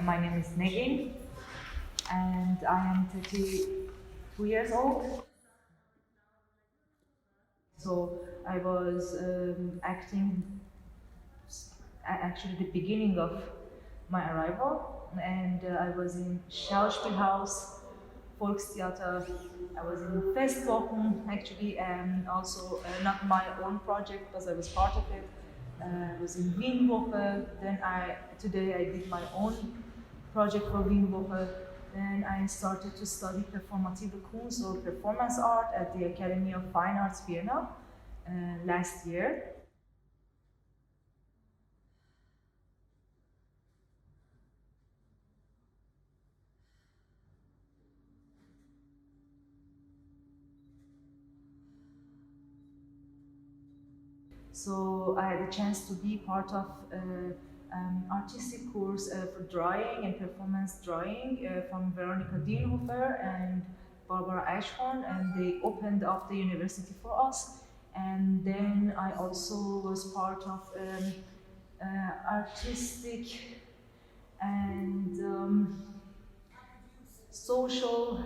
My name is Negin, and I am 32 years old. So I was acting actually the beginning of my arrival, and I was in Schauspielhaus, Volkstheater. I was in Festwochen, actually, and also not my own project, but I was part of it. I was in Wienwoche. Then today I did my own project for Wienwoche. Then I started to study performative Kunst or performance art at the Academy of Fine Arts Vienna last year. So I had a chance to be part of artistic course for drawing and performance drawing from Veronika Dienhofer and Barbara Eichhorn, and they opened up the university for us. And then I also was part of artistic and social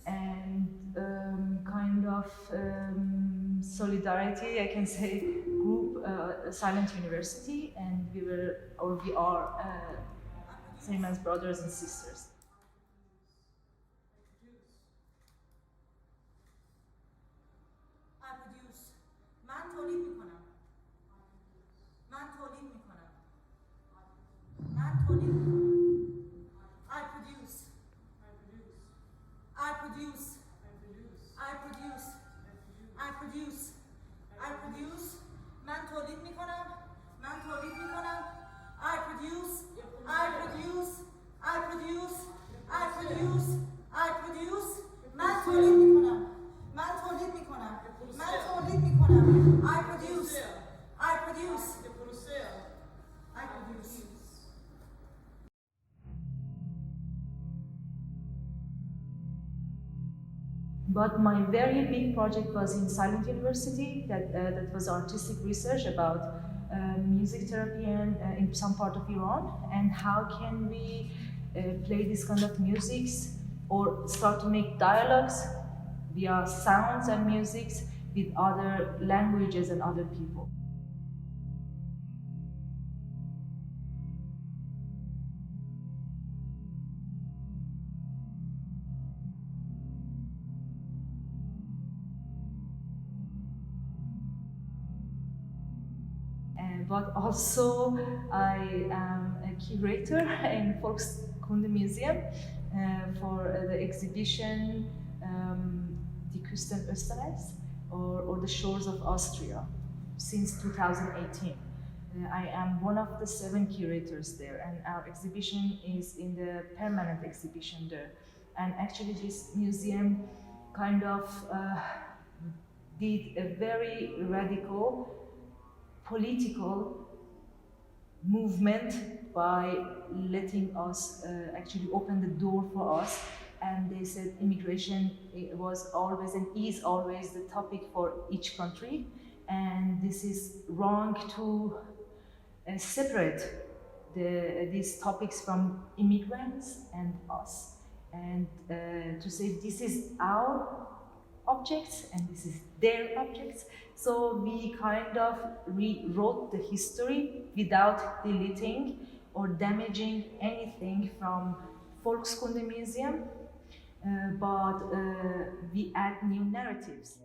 and kind of solidarity, I can say, group, Silent University, and we are same as brothers and sisters. But my very big project was in Silent University, that was artistic research about music therapy and in some part of Iran, and how can we play this kind of musics or start to make dialogues via sounds and musics with other languages and other people. But also I am a curator in Volkskunde Museum for the exhibition Die Küsten Österreichs, or the Shores of Austria, since 2018. I am one of the 7 curators there, and our exhibition is in the permanent exhibition there. And actually this museum kind of did a very radical political movement by letting us actually open the door for us, and they said immigration was always and is always the topic for each country, and this is wrong to separate these topics from immigrants and us, and to say this is our objects and this is their objects. So we kind of rewrote the history without deleting or damaging anything from Volkskunde Museum, but we add new narratives.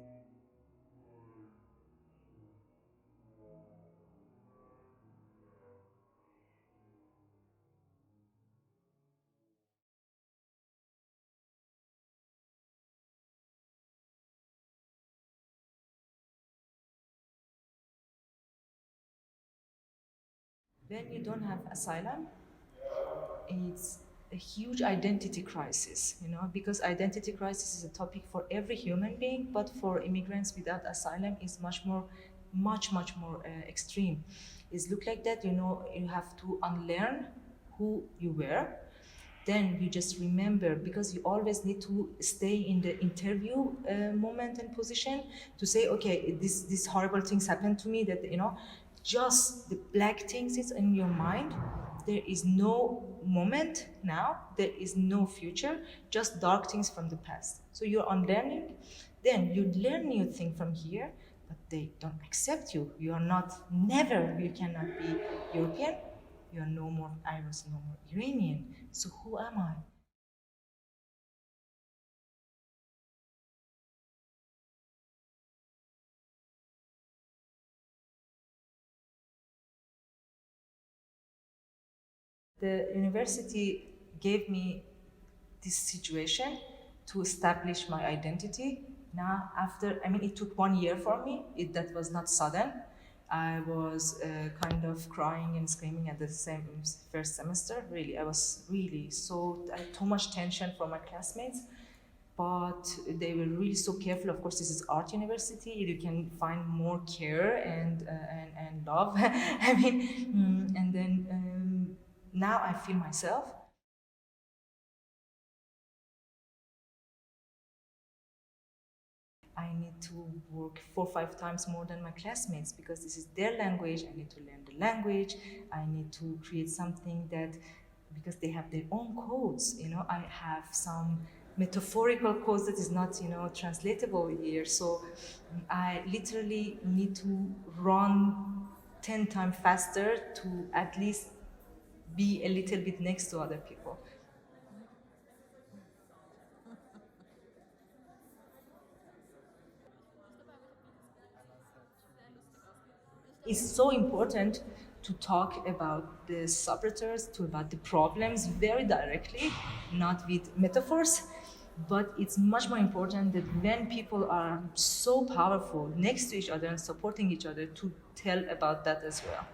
When you don't have asylum, it's a huge identity crisis, because identity crisis is a topic for every human being, but for immigrants without asylum is much more extreme. It's look like that, you have to unlearn who you were, then you just remember, because you always need to stay in the interview moment and position to say, okay, these horrible things happened to me, that just the black things is in your mind, there is no moment now, there is no future, just dark things from the past. So you're on learning, then you learn new things from here, but they don't accept you. You are not, never, you cannot be European, you are no more Irish, no more Iranian. So who am I? The university gave me this situation to establish my identity. Now, after, I mean, it took 1 year for me. That was not sudden. I was kind of crying and screaming at the same first semester. Really, I was really so, I had too much tension from my classmates. But they were really so careful. Of course, this is art university. You can find more care and love. I mean, and then now I feel myself. I need to work 4 or 5 times more than my classmates because this is their language. I need to learn the language. I need to create something that, because they have their own codes, I have some metaphorical codes that is not, translatable here. So I literally need to run 10 times faster to at least be a little bit next to other people. It's so important to talk about the subretters, to about the problems very directly, not with metaphors. But it's much more important that when people are so powerful next to each other and supporting each other, to tell about that as well,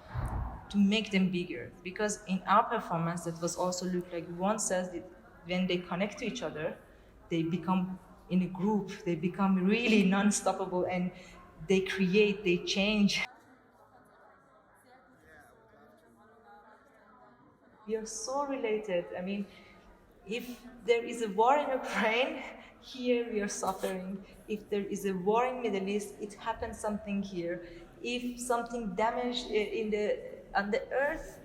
to make them bigger. Because in our performance, that was also look like one says that when they connect to each other, they become in a group, they become really non-stoppable, and they create, they change. We are so related. I mean, if there is a war in Ukraine, here we are suffering. If there is a war in Middle East, it happens something here. If something damaged on the earth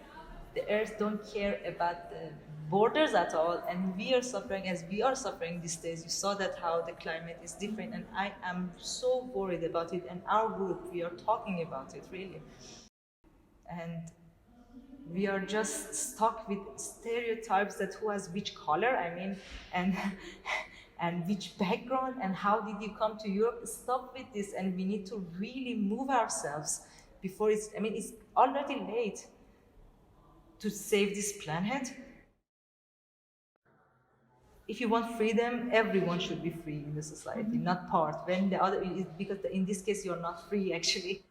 don't care about the borders at all, and we are suffering as we are suffering these days. You saw that how the climate is different, and I am so worried about it. And our group, we are talking about it really, and we are just stuck with stereotypes that who has which color, I mean, and and which background, and how did you come to Europe. Stop with this, and we need to really move ourselves before it's, I mean, it's already late to save this planet. If you want freedom, everyone should be free in the society, not part when the other is, because in this case you're not free actually.